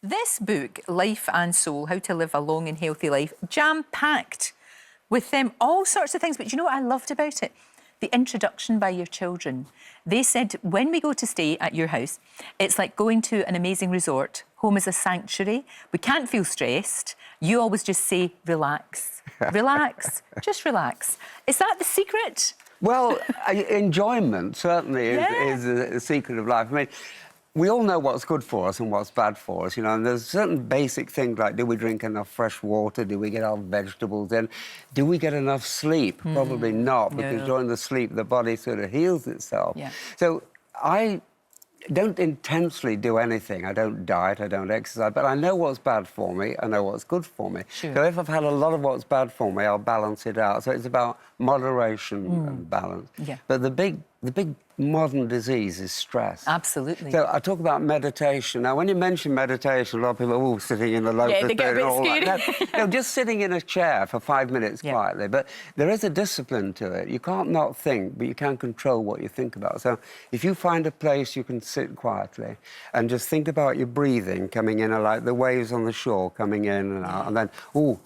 This book, Life and Soul, How to Live a Long and Healthy Life, jam-packed with all sorts of things. But you know what I loved about it? The introduction by your children. They said, when we go to stay at your house, it's like going to an amazing resort. Home is a sanctuary. We can't feel stressed. You always just say, relax, relax, just relax. Is that the secret? Well, enjoyment certainly is the secret of life. I mean, we all know what's good for us and what's bad for us, you know, and there's certain basic things like, do we drink enough fresh water? Do we get our vegetables in? Do we get enough sleep? Probably not, because during the sleep, the body sort of heals itself. Yeah. So I don't intensely do anything. I don't diet, I don't exercise, but I know what's bad for me, I know what's good for me. Sure. So if I've had a lot of what's bad for me, I'll balance it out. So it's about moderation and balance. Yeah. But the big modern disease is stress. Absolutely. So I talk about meditation. Now, when you mention meditation, a lot of people are sitting in the lotus they get a bed and all bit that. scary. No, just sitting in a chair for 5 minutes quietly. But there is a discipline to it. You can't not think, but you can control what you think about. So if you find a place you can sit quietly and just think about your breathing coming in, like the waves on the shore coming in and out, and then,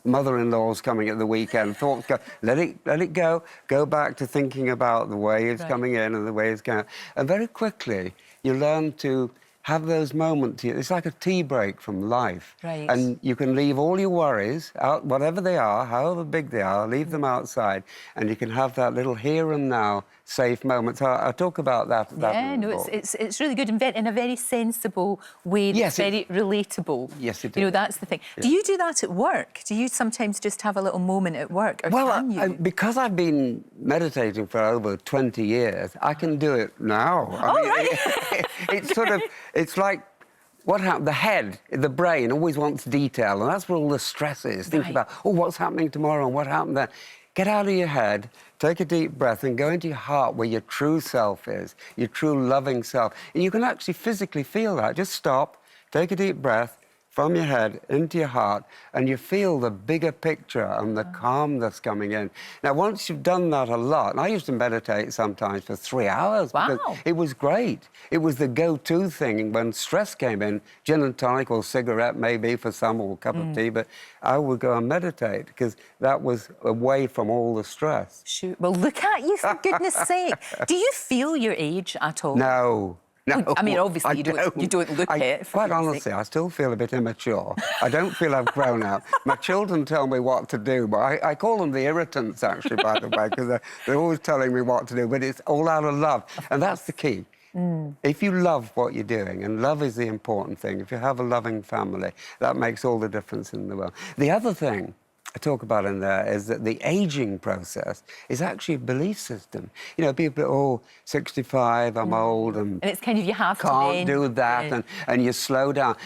mother-in-law's coming at the weekend, thoughts go, let it go. Go back to thinking about the waves coming in and the waves going out. And very quickly, you learn to have those moments. It's like a tea break from life. Right. And you can leave all your worries out, whatever they are, however big they are, leave them outside, and you can have that little here and now safe moment. So I talk about that. Yeah, no, it's really good and in a very sensible way. That's very relatable. Yes, it is. You know, that's the thing. Yeah. Do you do that at work? Do you sometimes just have a little moment at work, or can you? Because I've been meditating for over 20 years, I can do it now. It's sort of, it's like, what happened? The head, the brain always wants detail, and that's where all the stress is. Think about, what's happening tomorrow and what happened then. Get out of your head, take a deep breath and go into your heart where your true self is, your true loving self. And you can actually physically feel that. Just stop, take a deep breath from your head into your heart, and you feel the bigger picture and the calm that's coming in. Now, once you've done that a lot, and I used to meditate sometimes for 3 hours. Because it was great. It was the go-to thing when stress came in, gin and tonic or cigarette maybe for some, or a cup of tea, but I would go and meditate because that was away from all the stress. Shoot. Well, look at you, for goodness sake. Do you feel your age at all? No. No, I mean, obviously, you don't look it. Quite honestly, I still feel a bit immature. I don't feel I've grown up. My children tell me what to do, but I call them the irritants, actually, by the way, because they're always telling me what to do, but it's all out of love. And that's the key. If you love what you're doing, and love is the important thing, if you have a loving family, that makes all the difference in the world. The other thing I talk about in there is that the aging process is actually a belief system. You know, people, 65, I'm old, and it's kind of, you have can't do that, and you slow down.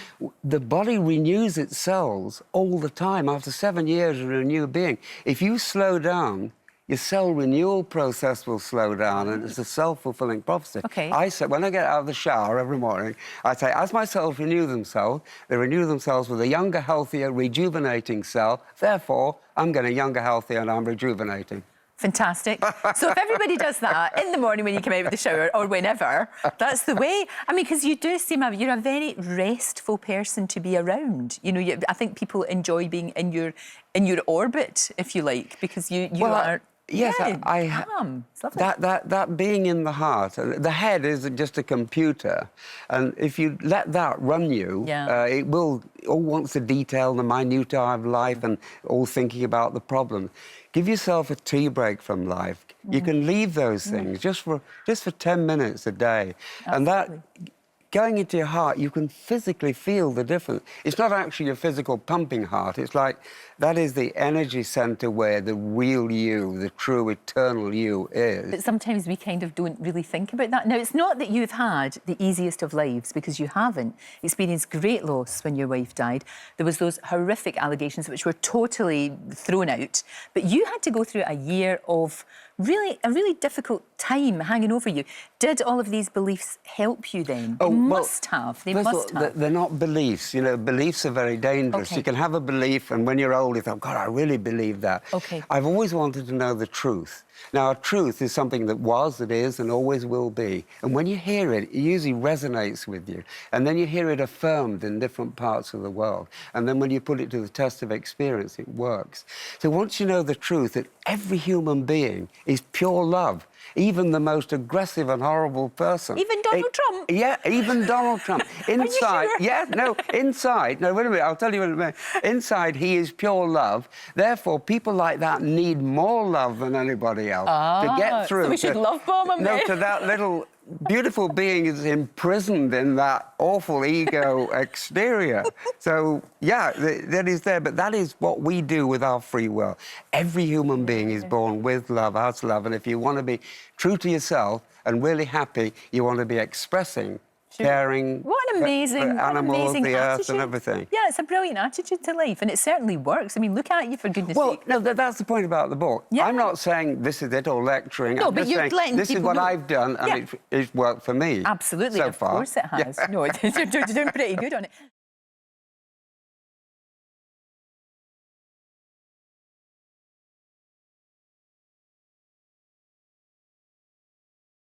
The body renews its cells all the time. After 7 years, you're a new being. If you slow down, your cell renewal process will slow down, and it's a self-fulfilling prophecy. I say, when I get out of the shower every morning, I say, as my cells renew themselves, they renew themselves with a younger, healthier, rejuvenating cell. Therefore, I'm getting younger, healthier, and I'm rejuvenating. Fantastic. So if everybody does that in the morning when you come out of the shower, or whenever, that's the way. I mean, because you do seem, you're a very restful person to be around. You know, I think people enjoy being in your orbit, if you like, because you are... Yes, I that being in the heart, the head is just a computer, and if you let that run you, it will all wants to detail the minutiae of life and all thinking about the problem. Give yourself a tea break from life. You can leave those things just for 10 minutes a day, and that. Going into your heart, you can physically feel the difference. It's not actually your physical pumping heart. It's like that is the energy centre where the real you, the true eternal you is. But sometimes we kind of don't really think about that. Now, it's not that you've had the easiest of lives, because you haven't experienced great loss when your wife died. There was those horrific allegations which were totally thrown out. But you had to go through a year of really a really difficult time hanging over you. Did all of these beliefs help you then? Oh, They well, must have. They first of must all, have. they're not beliefs. You know, beliefs are very dangerous. Okay. You can have a belief, and when you're old, you think, God, I really believe that. Okay. I've always wanted to know the truth. Now, truth is something that was, that is, and always will be. And when you hear it, it usually resonates with you. And then you hear it affirmed in different parts of the world. And then when you put it to the test of experience, it works. So once you know the truth that every human being is pure love, even the most aggressive and horrible person. Even Donald Trump? Yeah, even Donald Trump. Inside, sure? yeah, no, inside, no, wait a minute, I'll tell you in a minute. Inside, he is pure love. Therefore, people like that need more love than anybody else to get through. So we should love bomb him No, then? to that little beautiful being is imprisoned in that awful ego exterior. So, yeah, that is there, but that is what we do with our free will. Every human being is born with love, as love, and if you want to be true to yourself and really happy, you want to be expressing, caring What an amazing, for animals, the earth, attitude. and everything. Yeah, it's a brilliant attitude to life, and it certainly works. I mean, look at you, for goodness Well, sake. no, that's the point about the book. Yeah. I'm not saying this is it or lecturing. No, I'm but just you're saying letting this is people what know. I've done, and Yeah. it's worked for me. Absolutely, so of far. course it has. Yeah. No, you're doing pretty good on it.